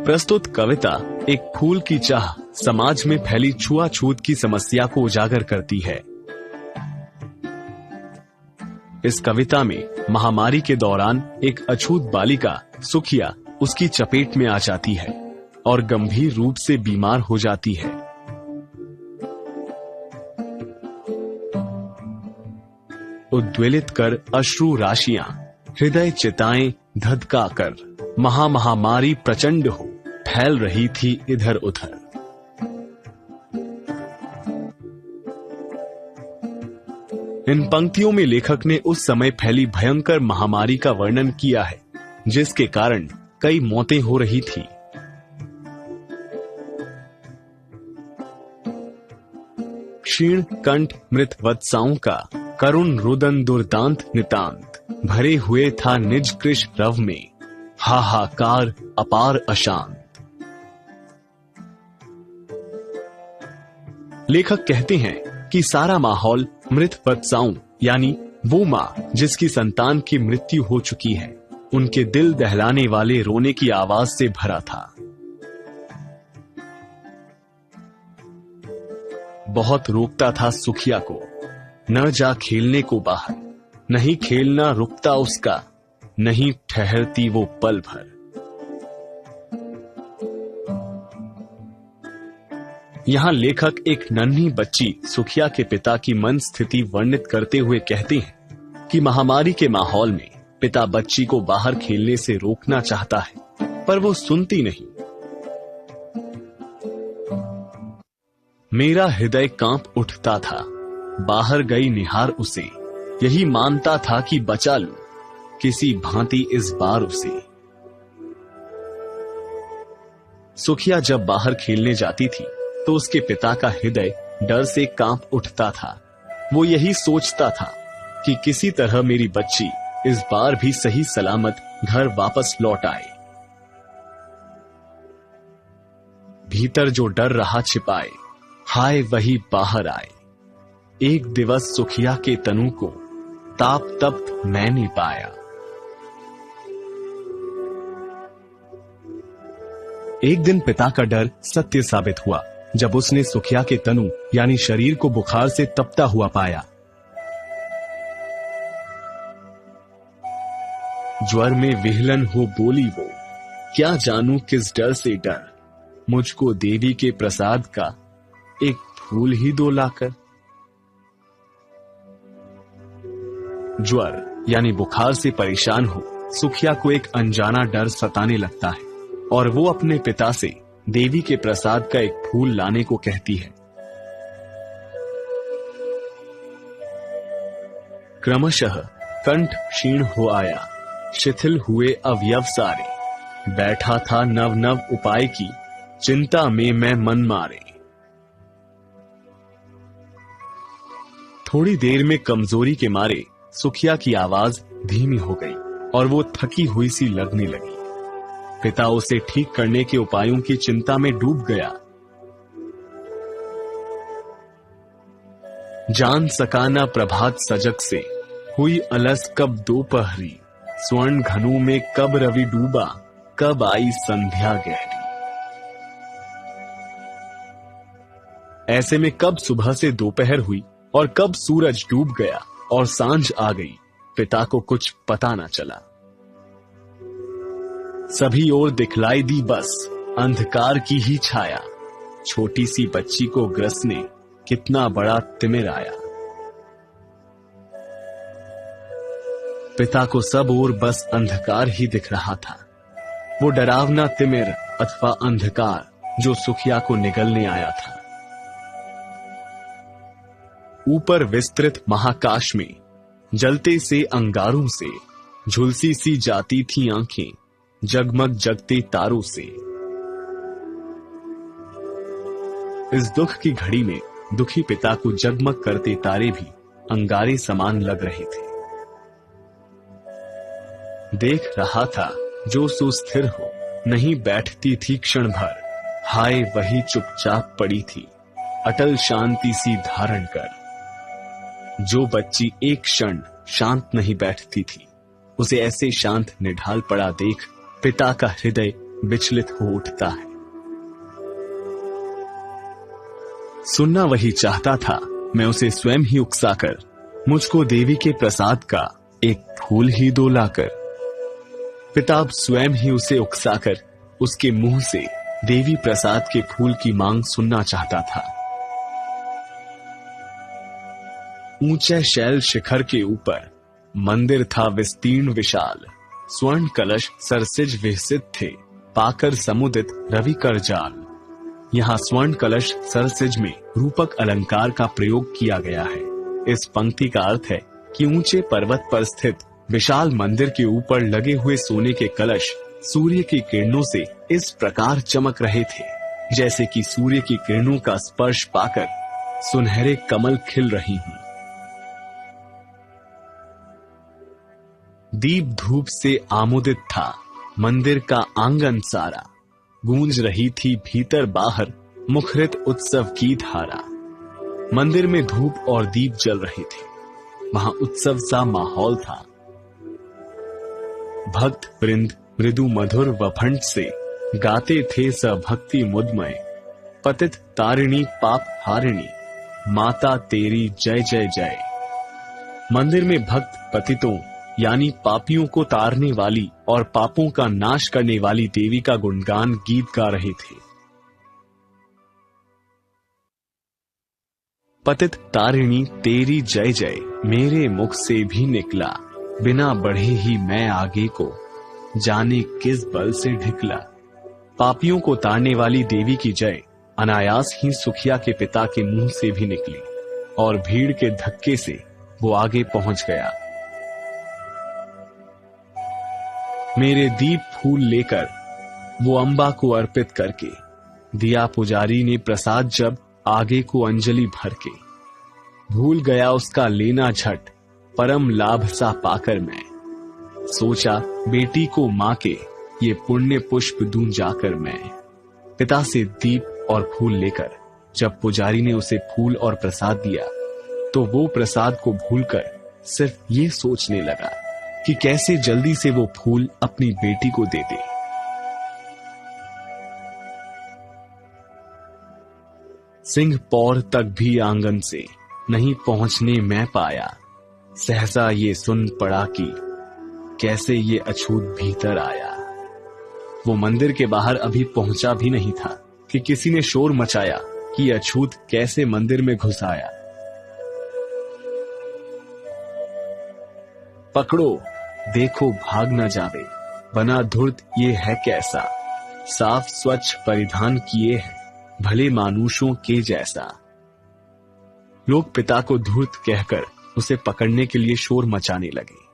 प्रस्तुत कविता एक फूल की चाह समाज में फैली छुआछूत की समस्या को उजागर करती है। इस कविता में महामारी के दौरान एक अछूत बालिका सुखिया उसकी चपेट में आ जाती है और गंभीर रूप से बीमार हो जाती है। उद्वेलित कर अश्रु राशियां हृदय चिताएं धधका कर महामारी प्रचंड हो फैल रही थी इधर उधर। इन पंक्तियों में लेखक ने उस समय फैली भयंकर महामारी का वर्णन किया है जिसके कारण कई मौतें हो रही थी। क्षीण कंठ मृत वत्साओं का करुण रुदन दुर्दांत नितांत भरे हुए था निज कृश रव में हाहाकार अपार अशांत। लेखक कहते हैं कि सारा माहौल मृत वत्साओं यानी वो मां जिसकी संतान की मृत्यु हो चुकी है उनके दिल दहलाने वाले रोने की आवाज से भरा था। बहुत रोकता था सुखिया को, न जा खेलने को बाहर, नहीं खेलना रुकता उसका, नहीं ठहरती वो पल भर। यहां लेखक एक नन्ही बच्ची सुखिया के पिता की मन स्थिति वर्णित करते हुए कहते हैं कि महामारी के माहौल में पिता बच्ची को बाहर खेलने से रोकना चाहता है पर वो सुनती नहीं। मेरा हृदय कांप उठता था, बाहर गई निहार उसे, यही मानता था कि बचा लूं किसी भांति इस बार उसे। सुखिया जब बाहर खेलने जाती थी तो उसके पिता का हृदय डर से कांप उठता था। वो यही सोचता था कि किसी तरह मेरी बच्ची इस बार भी सही सलामत घर वापस लौट आए। भीतर जो डर रहा छिपाए, हाय वही बाहर आए। एक दिवस सुखिया के तनु को ताप तप्त मैंने पाया। एक दिन पिता का डर सत्य साबित हुआ जब उसने सुखिया के तनु यानी शरीर को बुखार से तपता हुआ पाया। ज्वर में विहलन हो बोली वो, क्या जानू किस डर से डर, मुझको देवी के प्रसाद का एक फूल ही दो लाकर। ज्वर यानी बुखार से परेशान हो सुखिया को एक अनजाना डर सताने लगता है और वो अपने पिता से देवी के प्रसाद का एक फूल लाने को कहती है। क्रमशः कंठ क्षीण हो आया, शिथिल हुए अवयव सारे, बैठा था नव नव उपाय की, चिंता में मैं मन मारे। थोड़ी देर में कमजोरी के मारे सुखिया की आवाज धीमी हो गई और वो थकी हुई सी लगने लगी। पिता उसे ठीक करने के उपायों की चिंता में डूब गया। जान सका ना प्रभात सजग से, हुई अलस कब दोपहरी, स्वर्ण घनु में कब रवि डूबा, कब आई संध्या गहरी। ऐसे में कब सुबह से दोपहर हुई और कब सूरज डूब गया और सांझ आ गई, पिता को कुछ पता न चला। सभी ओर दिखलाई दी बस अंधकार की ही छाया, छोटी सी बच्ची को ग्रसने कितना बड़ा तिमिर आया। पिता को सब ओर बस अंधकार ही दिख रहा था, वो डरावना तिमिर अथवा अंधकार जो सुखिया को निगलने आया था। ऊपर विस्तृत महाकाश में जलते से अंगारों से झुलसी सी जाती थी आंखें, जगमग जगते तारों से। इस दुख की घड़ी में दुखी पिता को जगमग करते तारे भी अंगारे समान लग रहे थे। देख रहा था जो सुस्थिर हो, नहीं बैठती थी क्षण भर, हाय वही चुपचाप पड़ी थी अटल शांति सी धारण कर। जो बच्ची एक क्षण शांत नहीं बैठती थी, उसे ऐसे शांत निढाल पड़ा देख पिता का हृदय विचलित हो उठता है। सुनना वही चाहता था, मैं उसे स्वयं ही उकसाकर, मुझको देवी के प्रसाद का एक फूल ही दो लाकर। पिता अब स्वयं ही उसे उकसाकर उसके मुंह से देवी प्रसाद के फूल की मांग सुनना चाहता था। ऊंचे शैल शिखर के ऊपर मंदिर था विस्तीर्ण विशाल, स्वर्ण कलश सरसिज विहसित थे, पाकर समुदित रवि कर जाल। यहाँ स्वर्ण कलश सरसिज में रूपक अलंकार का प्रयोग किया गया है। इस पंक्ति का अर्थ है कि ऊंचे पर्वत पर स्थित विशाल मंदिर के ऊपर लगे हुए सोने के कलश सूर्य की किरणों से इस प्रकार चमक रहे थे जैसे कि सूर्य की किरणों का स्पर्श पाकर सुनहरे कमल खिल रही हों। दीप धूप से आमोदित था मंदिर का आंगन सारा, गूंज रही थी भीतर बाहर मुखरित उत्सव की धारा। मंदिर में धूप और दीप जल रहे थे, वहां उत्सव सा माहौल था। भक्त वृंद मृदु मधुर वफंट से गाते थे सभक्ति मुदमय, पतित तारिणी पाप हारिणी माता तेरी जय जय जय। मंदिर में भक्त पतितों यानी पापियों को तारने वाली और पापों का नाश करने वाली देवी का गुणगान गीत गा रहे थे। पतित तारिणी तेरी जय जय मेरे मुख से भी निकला, बिना बढ़े ही मैं आगे को जाने किस बल से ढिकला। पापियों को तारने वाली देवी की जय अनायास ही सुखिया के पिता के मुंह से भी निकली और भीड़ के धक्के से वो आगे पहुंच गया। मेरे दीप फूल लेकर वो अम्बा को अर्पित करके दिया पुजारी ने प्रसाद जब आगे को अंजलि भर के। भूल गया उसका लेना झट परम लाभ सा पाकर मैं, सोचा बेटी को मां के ये पुण्य पुष्प दूं जाकर मैं। पिता से दीप और फूल लेकर जब पुजारी ने उसे फूल और प्रसाद दिया तो वो प्रसाद को भूलकर सिर्फ ये सोचने लगा कि कैसे जल्दी से वो फूल अपनी बेटी को दे दे। सिंह पौर तक भी आंगन से नहीं पहुंचने मैं पाया, सहसा ये सुन पड़ा कि कैसे ये अछूत भीतर आया। वो मंदिर के बाहर अभी पहुंचा भी नहीं था कि किसी ने शोर मचाया कि अछूत कैसे मंदिर में घुस आया। पकड़ो देखो भाग न जावे, बना धुर्त ये है कैसा, साफ स्वच्छ परिधान किए है भले मानुषों के जैसा। लोग पिता को धूर्त कहकर उसे पकड़ने के लिए शोर मचाने लगे।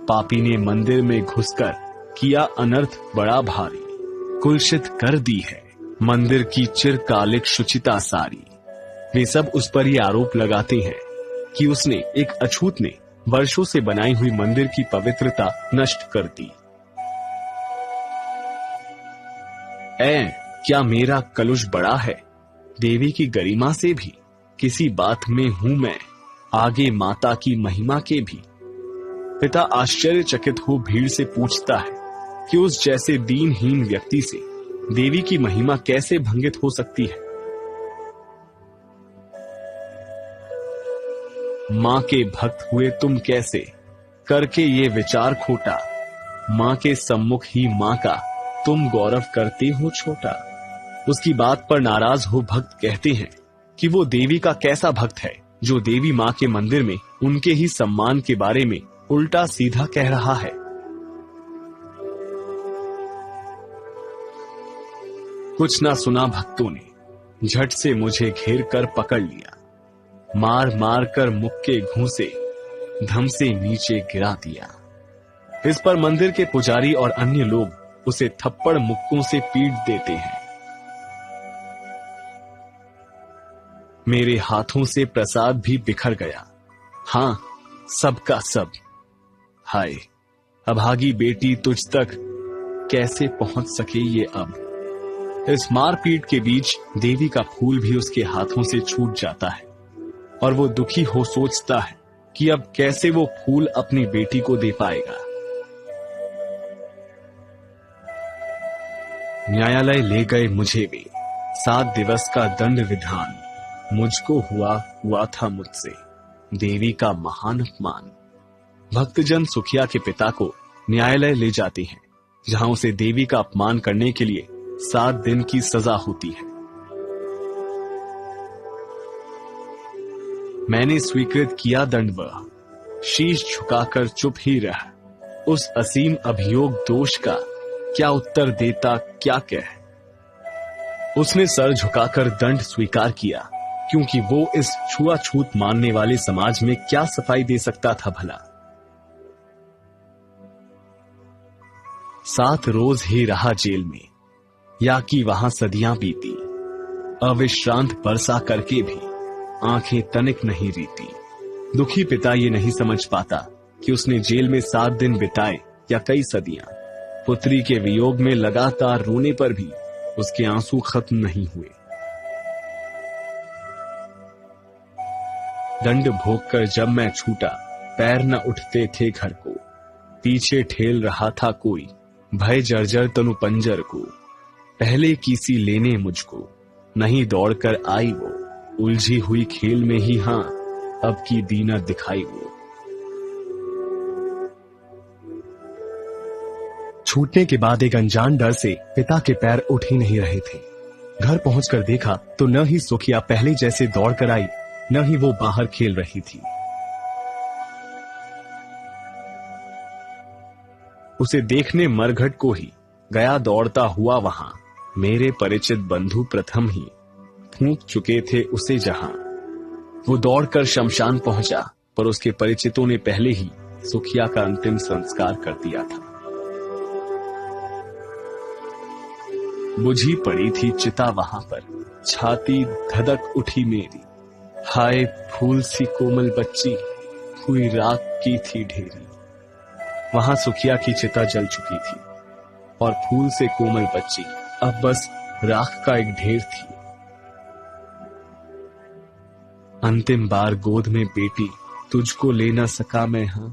पापी ने मंदिर में घुसकर किया अनर्थ बड़ा भारी, कुलषित कर दी है मंदिर की चिरकालिक शुचिता सारी। वे सब उस पर ये आरोप लगाते हैं कि उसने एक अछूत ने वर्षों से बनाई हुई मंदिर की पवित्रता नष्ट कर दी। क्या मेरा कलुष बड़ा है देवी की गरिमा से भी, किसी बात में हूं मैं आगे माता की महिमा के भी। पिता आश्चर्यचकित हो भीड़ से पूछता है कि उस जैसे दीनहीन व्यक्ति से देवी की महिमा कैसे भंगित हो सकती है। मां के भक्त हुए तुम कैसे करके ये विचार खोटा, मां के सम्मुख ही मां का तुम गौरव करते हो छोटा। उसकी बात पर नाराज हो भक्त कहते हैं कि वो देवी का कैसा भक्त है जो देवी मां के मंदिर में उनके ही सम्मान के बारे में उल्टा सीधा कह रहा है। कुछ ना सुना भक्तों ने झट से मुझे घेर कर पकड़ लिया, मार मार कर मुख के घूंसे धम से नीचे गिरा दिया। इस पर मंदिर के पुजारी और अन्य लोग उसे थप्पड़ मुक्कों से पीट देते हैं। मेरे हाथों से प्रसाद भी बिखर गया, हाँ सबका सब। हाय अभागी बेटी, तुझ तक कैसे पहुंच सके ये अब। इस मारपीट के बीच देवी का फूल भी उसके हाथों से छूट जाता है और वो दुखी हो सोचता है कि अब कैसे वो फूल अपनी बेटी को दे पाएगा। न्यायालय ले गए मुझे वे, 7 दिवस का दंड विधान, मुझको हुआ था मुझसे देवी का महान अपमान। भक्तजन सुखिया के पिता को न्यायालय ले जाते हैं, जहां उसे देवी का अपमान करने के लिए 7 दिन की सजा होती है। मैंने स्वीकृत किया दंड, वह शीश झुकाकर चुप ही रहा। उस असीम अभियोग दोष का क्या उत्तर देता, क्या कह। उसने सर झुकाकर दंड स्वीकार किया, क्योंकि वो इस छुआछूत मानने वाले समाज में क्या सफाई दे सकता था भला। 7 रोज ही रहा जेल में, या कि वहां सदियां बीती, अविश्रांत बरसा करके भी आंखें तनिक नहीं रीती। दुखी पिता ये नहीं समझ पाता कि उसने जेल में 7 दिन बिताए या कई सदियां। पुत्री के वियोग में लगातार रोने पर भी उसके आंसू खत्म नहीं हुए। दंड भोगकर जब मैं छूटा, पैर न उठते थे घर को, पीछे ठेल रहा था कोई, भय जर्जर तनु पंजर को। पहले किसी लेने मुझको, नहीं दौड़कर आई वो, उलझी हुई खेल में ही हां, अब की दीना दिखाई वो। छूटने के बाद एक अनजान डर से पिता के पैर उठ ही नहीं रहे थे। घर पहुंचकर देखा तो न ही सुखिया पहले जैसे दौड़ कर आई, न ही वो बाहर खेल रही थी। उसे देखने मरघट को ही गया दौड़ता हुआ वहां। मेरे परिचित बंधु प्रथम ही फूंक चुके थे उसे जहां। वो दौड़कर शमशान पहुंचा, पर उसके परिचितों ने पहले ही सुखिया का अंतिम संस्कार कर दिया था। बुझी पड़ी थी चिता वहां पर, छाती धधक उठी मेरी। हाय फूल सी कोमल बच्ची, हुई राख की थी ढेरी। वहां सुखिया की चिता जल चुकी थी और फूल से कोमल बच्ची अब बस राख का एक ढेर थी। अंतिम बार गोद में बेटी तुझको ले न सका मैं, हां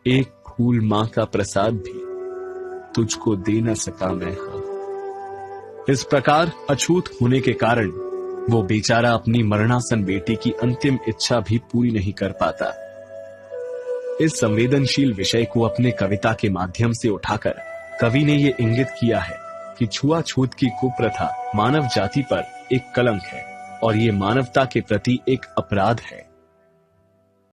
एक फूल मां का प्रसाद भी तुझको दे न सका मैं, हां। इस प्रकार अछूत होने के कारण वो बेचारा अपनी मरणासन बेटी की अंतिम इच्छा भी पूरी नहीं कर पाता। इस संवेदनशील विषय को अपने कविता के माध्यम से उठाकर कवि ने ये इंगित किया है कि छुआछूत की कुप्रथा मानव जाति पर एक कलंक है और ये मानवता के प्रति एक अपराध है।